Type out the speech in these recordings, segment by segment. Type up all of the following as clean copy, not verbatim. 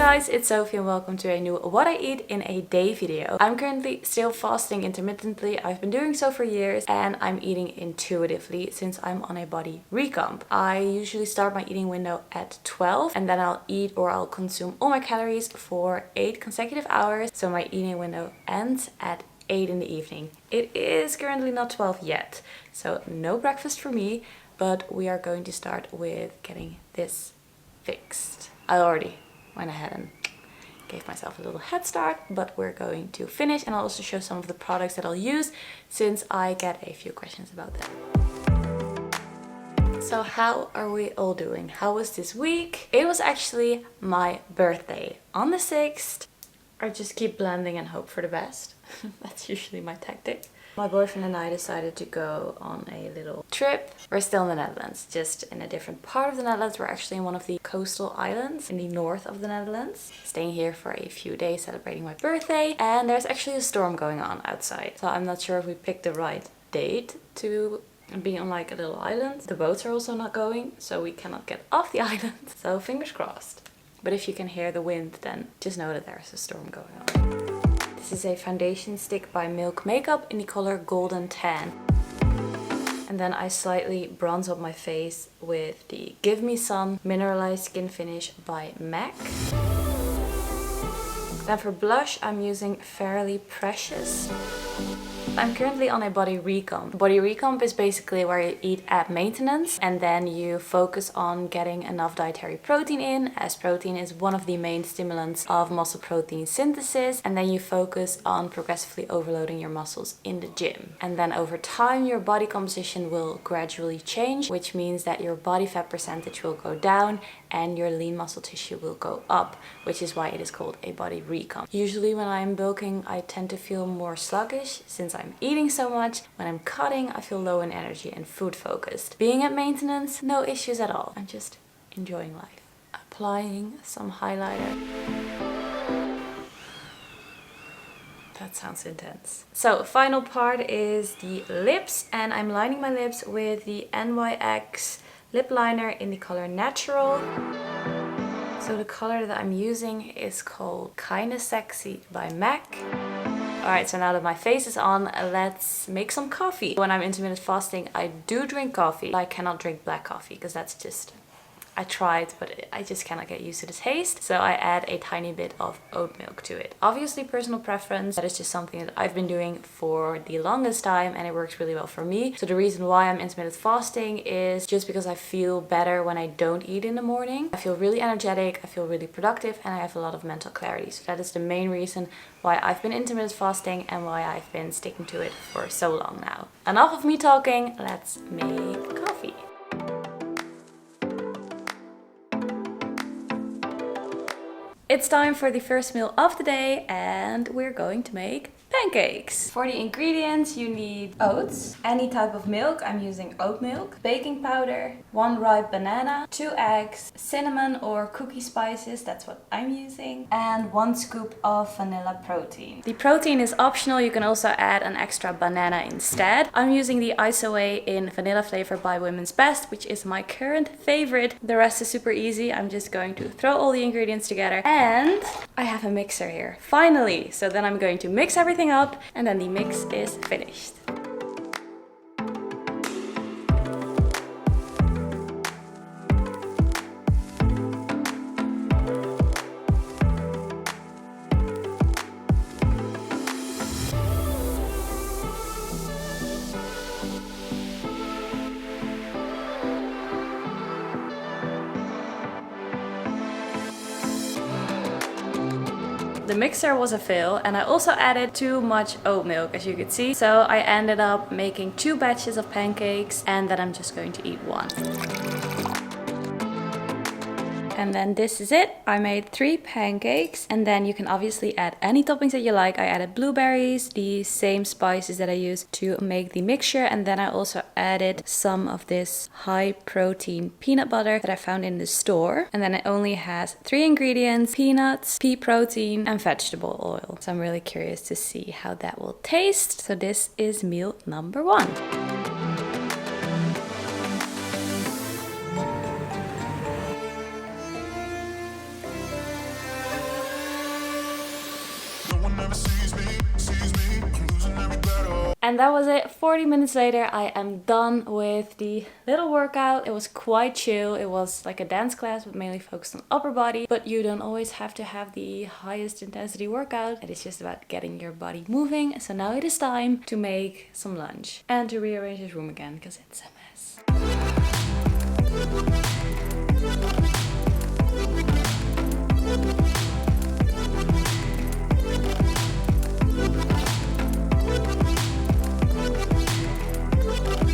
guys, it's Sophie and welcome to a new What I Eat in a Day video. I'm currently still fasting intermittently. I've been doing so for years and I'm eating intuitively since I'm on a body recomp. I usually start my eating window at 12 and then I'll eat or I'll consume all my calories for 8 consecutive hours. So my eating window ends at 8 in the evening. It is currently not 12 yet, so no breakfast for me, but we are going to start with getting this fixed. I already went ahead and gave myself a little head start, but we're going to finish and I'll also show some of the products that I'll use since I get a few questions about them. So how are we all doing? How was this week? It was actually my birthday on the 6th. I just keep blending and hope for the best. That's usually my tactic. My boyfriend and I decided to go on a little trip. We're still in the Netherlands, just in a different part of the Netherlands. We're actually in one of the coastal islands in the north of the Netherlands. Staying here for a few days celebrating my birthday. And there's actually a storm going on outside. So I'm not sure if we picked the right date to be on like a little island. The boats are also not going, so we cannot get off the island. So fingers crossed. But if you can hear the wind, then just know that there's a storm going on. This is a foundation stick by Milk Makeup in the color Golden Tan. And then I slightly bronze up my face with the Give Me Sun Mineralized Skin Finish by MAC. Then for blush, I'm using Fairly Precious. I'm currently on a body recomp. Body recomp is basically where you eat at maintenance and then you focus on getting enough dietary protein in, as protein is one of the main stimulants of muscle protein synthesis, and then you focus on progressively overloading your muscles in the gym. And then over time your body composition will gradually change, which means that your body fat percentage will go down and your lean muscle tissue will go up, which is why it is called a body recomp. Usually when I'm bulking, I tend to feel more sluggish since I'm eating so much. When I'm cutting, I feel low in energy and food focused. Being at maintenance, no issues at all. I'm just enjoying life. Applying some highlighter. That sounds intense. So final part is the lips, and I'm lining my lips with the NYX lip liner in the color Natural. So the color that I'm using is called Kinda Sexy by MAC. Alright, so now that my face is on, let's make some coffee. When I'm intermittent fasting, I do drink coffee. I cannot drink black coffee because that's just... I tried, but I just cannot get used to the taste. So I add a tiny bit of oat milk to it. Obviously personal preference, that is just something that I've been doing for the longest time and it works really well for me. So the reason why I'm intermittent fasting is just because I feel better when I don't eat in the morning. I feel really energetic, I feel really productive, and I have a lot of mental clarity. So that is the main reason why I've been intermittent fasting and why I've been sticking to it for so long now. Enough of me talking, let's make coffee. It's time for the first meal of the day and we're going to make pancakes. For the ingredients you need oats, any type of milk, I'm using oat milk, baking powder, 1 ripe banana, 2 eggs, cinnamon or cookie spices, that's what I'm using, and 1 scoop of vanilla protein. The protein is optional, you can also add an extra banana instead. I'm using the ISOA in vanilla flavor by Women's Best, which is my current favorite. The rest is super easy. I'm just going to throw all the ingredients together and I have a mixer here, finally. So then I'm going to mix everything up and then the mix is finished. The mixer was a fail and I also added too much oat milk, as you could see. So I ended up making 2 batches of pancakes and then I'm just going to eat 1. And then this is it. I made 3 pancakes and then you can obviously add any toppings that you like. I added blueberries, the same spices that I used to make the mixture, and then I also added some of this high protein peanut butter that I found in the store. And then it only has 3 ingredients: peanuts, pea protein and vegetable oil. So I'm really curious to see how that will taste. So this is meal number 1. And that was it. 40 minutes later, I am done with the little workout. It was quite chill. It was like a dance class, but mainly focused on upper body. But you don't always have to have the highest intensity workout. It is just about getting your body moving. So now it is time to make some lunch and to rearrange this room again because it's a mess.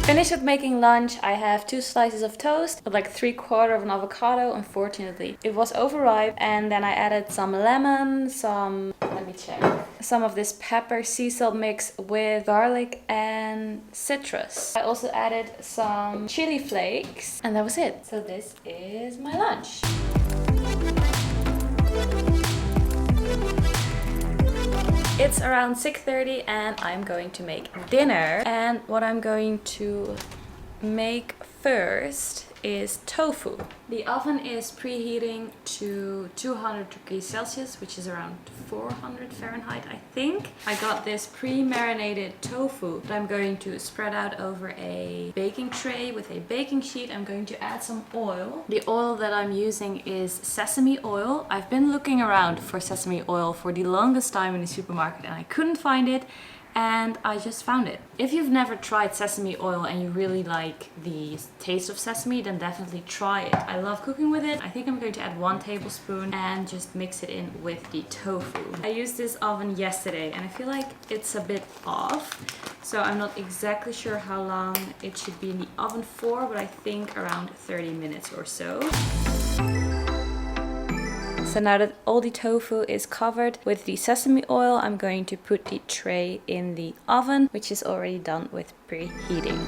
Finished with making lunch. I have 2 slices of toast with like 3/4 of an avocado. Unfortunately, it was overripe, and then I added some lemon, let me check, some of this pepper sea salt mix with garlic and citrus. I also added some chili flakes, and that was it. So this is my lunch. It's around 6:30 and I'm going to make dinner. And what I'm going to make first is tofu. The oven is preheating to 200 degrees Celsius, which is around 400 Fahrenheit, I think. I got this pre-marinated tofu that I'm going to spread out over a baking tray with a baking sheet. I'm going to add some oil. The oil that I'm using is sesame oil. I've been looking around for sesame oil for the longest time in the supermarket and I couldn't find it. And I just found it. If you've never tried sesame oil and you really like the taste of sesame, then definitely try it. I love cooking with it. I think I'm going to add 1 tablespoon and just mix it in with the tofu. I used this oven yesterday and I feel like it's a bit off. So I'm not exactly sure how long it should be in the oven for, but I think around 30 minutes or so. So now that all the tofu is covered with the sesame oil, I'm going to put the tray in the oven, which is already done with preheating.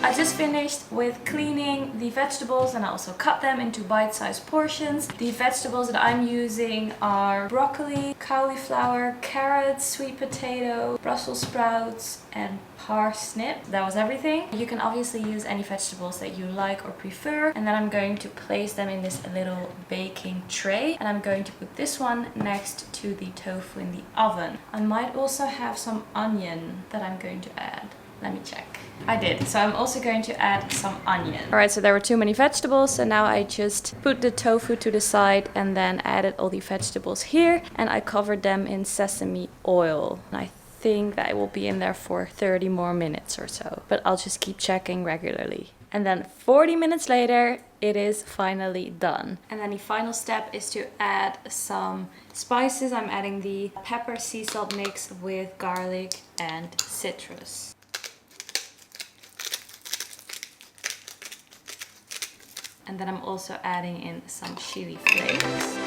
I just finished with cleaning the vegetables and I also cut them into bite-sized portions. The vegetables that I'm using are broccoli, cauliflower, carrots, sweet potato, Brussels sprouts and parsnip. That was everything. You can obviously use any vegetables that you like or prefer. And then I'm going to place them in this little baking tray. And I'm going to put this one next to the tofu in the oven. I might also have some onion that I'm going to add. Let me check. I did. So I'm also going to add some onion. Alright, so there were too many vegetables. So now I just put the tofu to the side and then added all the vegetables here. And I covered them in sesame oil. And I think that it will be in there for 30 more minutes or so. But I'll just keep checking regularly. And then 40 minutes later, it is finally done. And then the final step is to add some spices. I'm adding the pepper sea salt mix with garlic and citrus. And then I'm also adding in some chili flakes.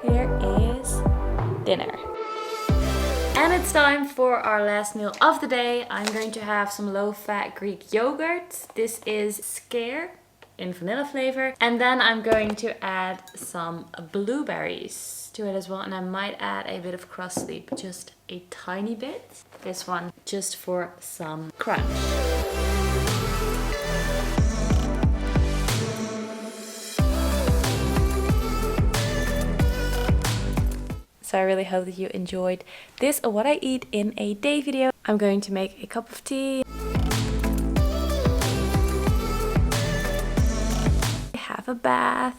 Here is dinner. And it's time for our last meal of the day. I'm going to have some low-fat Greek yogurt. This is Scare in vanilla flavor. And then I'm going to add some blueberries to it as well. And I might add a bit of crust sleep, just a tiny bit. This one just for some crunch. So I really hope that you enjoyed this or what I eat in a day video. I'm going to make a cup of tea. Have a bath.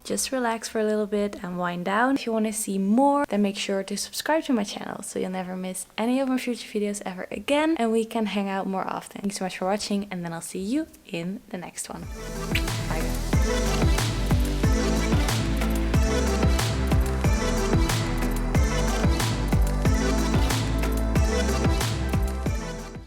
Just relax for a little bit and wind down. If you want to see more, then make sure to subscribe to my channel so you'll never miss any of my future videos ever again, and we can hang out more often. Thanks so much for watching, and then I'll see you in the next one. Bye guys.